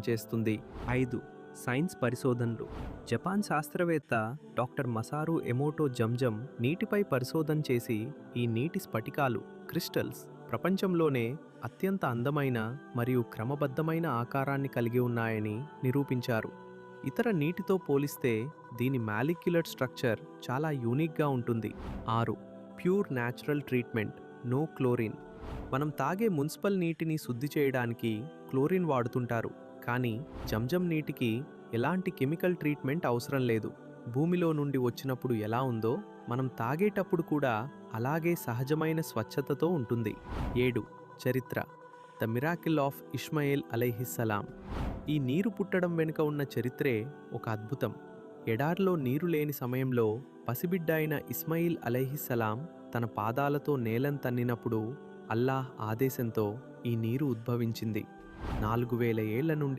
చేస్తుంది. 5. సైన్స్ పరిశోధనలు. జపాన్ శాస్త్రవేత్త డాక్టర్ మసారు ఎమోటో జంజం నీటిపై పరిశోధన చేసి ఈ నీటి స్ఫటికాలు క్రిస్టల్స్ ప్రపంచంలోనే అత్యంత అందమైన మరియు క్రమబద్ధమైన ఆకారాన్ని కలిగి ఉన్నాయని నిరూపించారు. ఇతర నీటితో పోలిస్తే దీని మాలిక్యులర్ స్ట్రక్చర్ చాలా యూనిక్గా ఉంటుంది. 6. Pure natural treatment, no chlorine. మనం తాగే మున్సిపల్ నీటిని శుద్ధి చేయడానికి క్లోరిన్ వాడుతుంటారు, కానీ జంజం నీటికి ఎలాంటి కెమికల్ ట్రీట్మెంట్ అవసరం లేదు. భూమిలో నుండి వచ్చినప్పుడు ఎలా ఉందో మనం తాగేటప్పుడు కూడా అలాగే సహజమైన స్వచ్ఛతతో ఉంటుంది. 7. చరిత్ర, ద మిరాకిల్ ఆఫ్ ఇష్మాయిల్ అలైహిస్సలాం. ఈ నీరు పుట్టడం వెనుక ఉన్న చరిత్రే ఒక అద్భుతం. ఎడారిలో నీరు లేని సమయంలో పసిబిడ్డ అయిన ఇస్మాయిల్ అలైహిస్సలాం తన పాదాలతో నేలను తన్నినప్పుడు అల్లాహ్ ఆదేశంతో ఈ నీరు ఉద్భవించింది. 4000 ఏళ్ల నుండి